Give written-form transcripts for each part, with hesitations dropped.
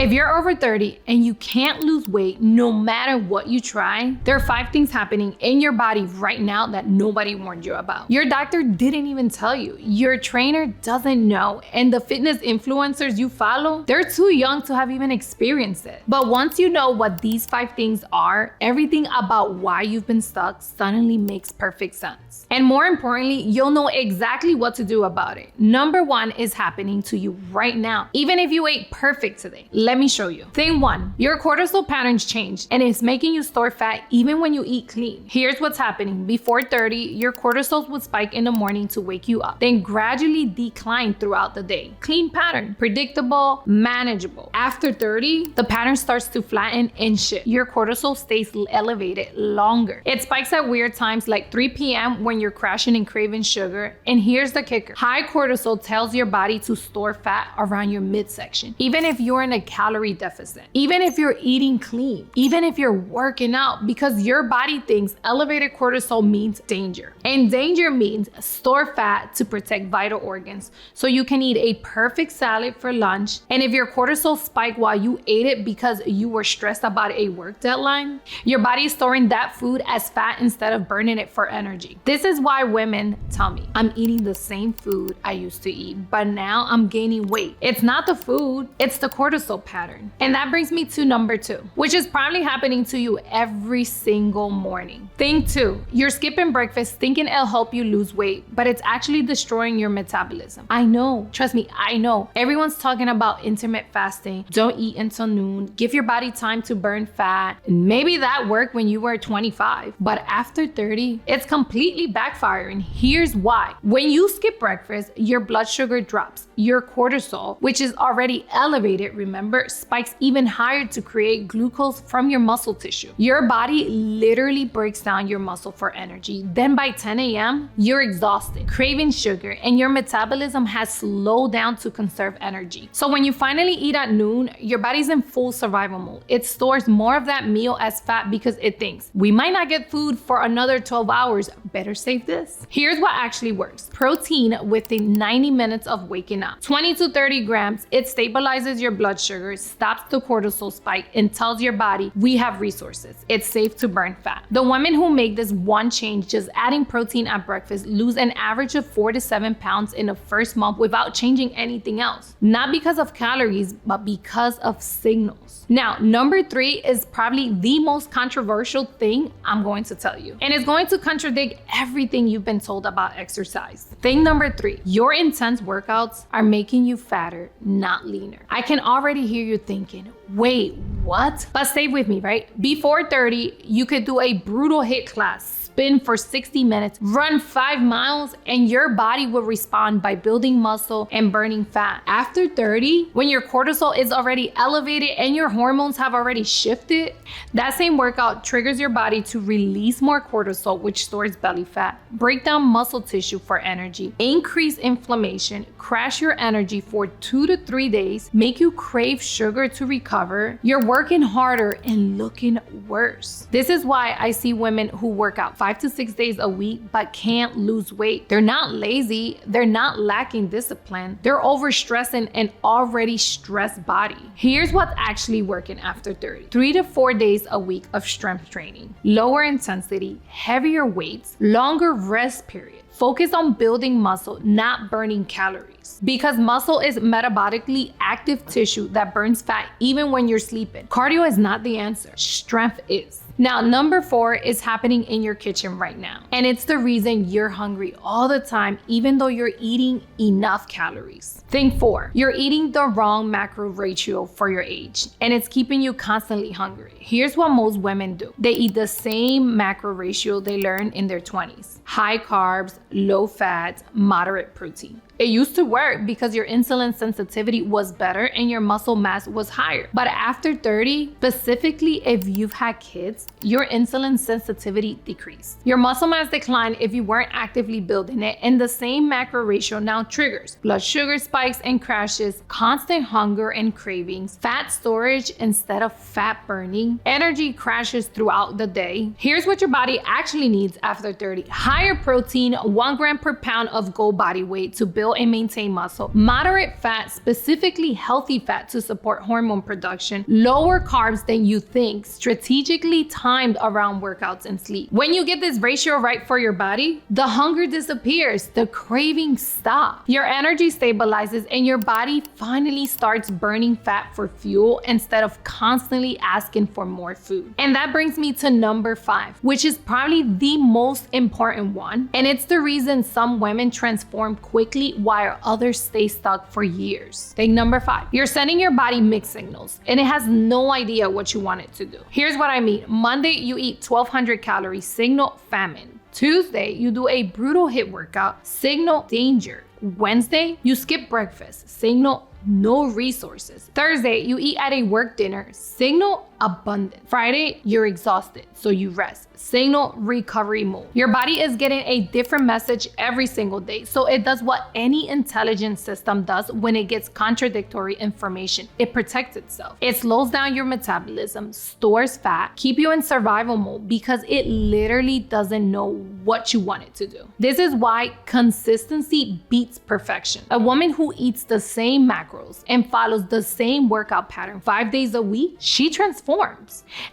If you're over 30 and you can't lose weight no matter what you try, there are 5 things happening in your body right now that nobody warned you about. Your doctor didn't even tell you. Your trainer doesn't know. And the fitness influencers you follow, they're too young to have even experienced it. But once you know what these 5 things are, everything about why you've been stuck suddenly makes perfect sense. And more importantly, you'll know exactly what to do about it. Number 1 is happening to you right now, even if you ate perfect today. Let me show you. Thing 1, your cortisol patterns changed and it's making you store fat even when you eat clean. Here's what's happening. Before 30, your cortisol would spike in the morning to wake you up, then gradually decline throughout the day. Clean pattern, predictable, manageable. After 30, the pattern starts to flatten and shift. Your cortisol stays elevated longer. It spikes at weird times like 3 p.m. when you're crashing and craving sugar. And here's the kicker. High cortisol tells your body to store fat around your midsection, even if you're in a calorie deficit, even if you're eating clean, even if you're working out, because your body thinks elevated cortisol means danger. And danger means store fat to protect vital organs so you can eat a perfect salad for lunch. And if your cortisol spiked while you ate it because you were stressed about a work deadline, your body is storing that food as fat instead of burning it for energy. This is why women tell me, I'm eating the same food I used to eat, but now I'm gaining weight. It's not the food, it's the cortisol pattern. And that brings me to number 2, which is probably happening to you every single morning. Thing 2, you're skipping breakfast thinking it'll help you lose weight, but it's actually destroying your metabolism. I know, trust me, I know. Everyone's talking about intermittent fasting, don't eat until noon, give your body time to burn fat. And maybe that worked when you were 25, but after 30, it's completely backfiring. Here's why. When you skip breakfast, your blood sugar drops. Your cortisol, which is already elevated, remember, spikes even higher to create glucose from your muscle tissue. Your body literally breaks down your muscle for energy. Then by 10 a.m., you're exhausted, craving sugar, and your metabolism has slowed down to conserve energy. So when you finally eat at noon, your body's in full survival mode. It stores more of that meal as fat because it thinks, we might not get food for another 12 hours, better save this. Here's what actually works. Protein within 90 minutes of waking up. 20 to 30 grams, it stabilizes your blood sugar, stops the cortisol spike, and tells your body, we have resources. It's safe to burn fat. The women who make this one change, just adding protein at breakfast, lose an average of 4 to 7 pounds in the first month without changing anything else. Not because of calories, but because of signals. Now, number 3 is probably the most controversial thing I'm going to tell you. And it's going to contradict everything you've been told about exercise. Thing number 3, your intense workouts are making you fatter, not leaner. I can already hear you thinking, wait, what? But stay with me, right? Before 30, you could do a brutal HIIT class, spin for 60 minutes, run 5 miles, and your body will respond by building muscle and burning fat. After 30, when your cortisol is already elevated and your hormones have already shifted, that same workout triggers your body to release more cortisol, which stores belly fat, break down muscle tissue for energy, increase inflammation, crash your energy for 2 to 3 days, make you crave sugar to recover. You're working harder and looking worse. This is why I see women who work out 5 to 6 days a week but can't lose weight. They're not lazy, they're not lacking discipline, they're overstressing an already stressed body. Here's what's actually working after 30. 3 to 4 days a week of strength training, lower intensity, heavier weights, longer rest period. Focus on building muscle, not burning calories. Because muscle is metabolically active tissue that burns fat even when you're sleeping. Cardio is not the answer, strength is. Now, number 4 is happening in your kitchen right now. And it's the reason you're hungry all the time, even though you're eating enough calories. Thing 4, you're eating the wrong macro ratio for your age, and it's keeping you constantly hungry. Here's what most women do. They eat the same macro ratio they learned in their 20s. High carbs, low fat, moderate protein. It used to work because your insulin sensitivity was better and your muscle mass was higher. But after 30, specifically if you've had kids, your insulin sensitivity decreased. Your muscle mass declined if you weren't actively building it, and the same macro ratio now triggers blood sugar spikes and crashes, constant hunger and cravings, fat storage instead of fat burning, energy crashes throughout the day. Here's what your body actually needs after 30. Higher protein, 1 gram per pound of goal body weight to build build and maintain muscle. Moderate fat, specifically healthy fat to support hormone production. Lower carbs than you think, strategically timed around workouts and sleep. When you get this ratio right for your body, the hunger disappears, the cravings stop, your energy stabilizes, and your body finally starts burning fat for fuel instead of constantly asking for more food. And that brings me to number 5, which is probably the most important one. And it's the reason some women transform quickly while others stay stuck for years. Thing number 5, you're sending your body mixed signals and it has no idea what you want it to do. Here's what I mean. Monday, you eat 1,200 calories, signal famine. Tuesday, you do a brutal HIIT workout, signal danger. Wednesday, you skip breakfast, signal no resources. Thursday, you eat at a work dinner, signal abundance. Friday, you're exhausted, so you rest, signal recovery mode. Your body is getting a different message every single day, so it does what any intelligent system does when it gets contradictory information. It protects itself. It slows down your metabolism, stores fat, keep you in survival mode because it literally doesn't know what you want it to do. This is why consistency beats perfection. A woman who eats the same macros and follows the same workout pattern 5 days a week, she transforms.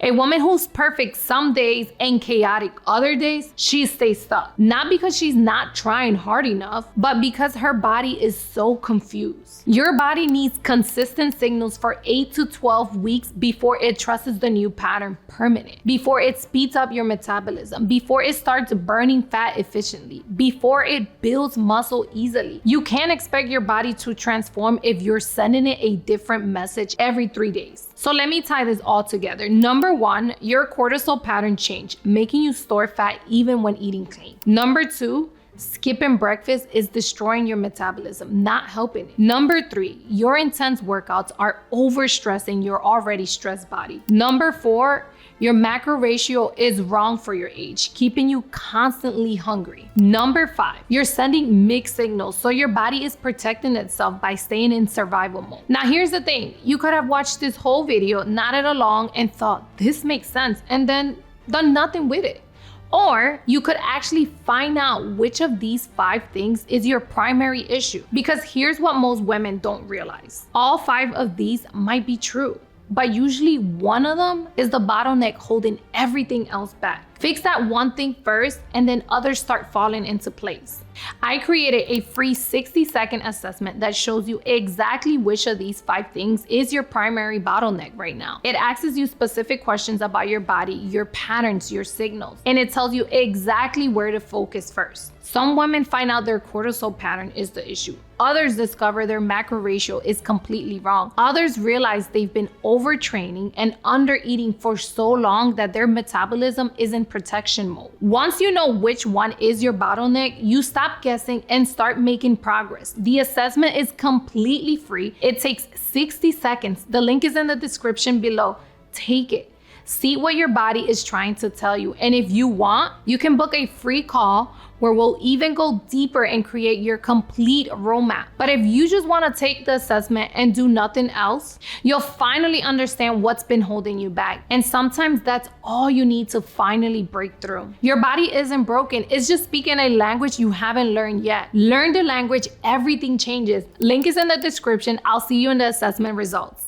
A woman who's perfect some days and chaotic other days, she stays stuck. Not because she's not trying hard enough, but because her body is so confused. Your body needs consistent signals for 8 to 12 weeks before it trusts the new pattern permanent, before it speeds up your metabolism, before it starts burning fat efficiently, before it builds muscle easily. You can't expect your body to transform if you're sending it a different message every 3 days. So let me tie this all together. Number 1, your cortisol pattern changed, making you store fat even when eating clean. Number 2, skipping breakfast is destroying your metabolism, not helping it. Number 3, your intense workouts are overstressing your already stressed body. Number 4, your macro ratio is wrong for your age, keeping you constantly hungry. Number 5, you're sending mixed signals, so your body is protecting itself by staying in survival mode. Now here's the thing, you could have watched this whole video, nodded along and thought, this makes sense, and then done nothing with it. Or you could actually find out which of these 5 things is your primary issue. Because here's what most women don't realize. All 5 of these might be true, but usually one of them is the bottleneck holding everything else back. Fix that one thing first, and then others start falling into place. I created a free 60-second assessment that shows you exactly which of these 5 things is your primary bottleneck right now. It asks you specific questions about your body, your patterns, your signals, and it tells you exactly where to focus first. Some women find out their cortisol pattern is the issue. Others discover their macro ratio is completely wrong. Others realize they've been overtraining and undereating for so long that their metabolism is in protection mode. Once you know which one is your bottleneck, you stop guessing and start making progress. The assessment is completely free. It takes 60 seconds. The link is in the description below. Take it. See what your body is trying to tell you. And if you want, you can book a free call where we'll even go deeper and create your complete roadmap. But if you just want to take the assessment and do nothing else, you'll finally understand what's been holding you back. And sometimes that's all you need to finally break through. Your body isn't broken. It's just speaking a language you haven't learned yet. Learn the language, everything changes. Link is in the description. I'll see you in the assessment results.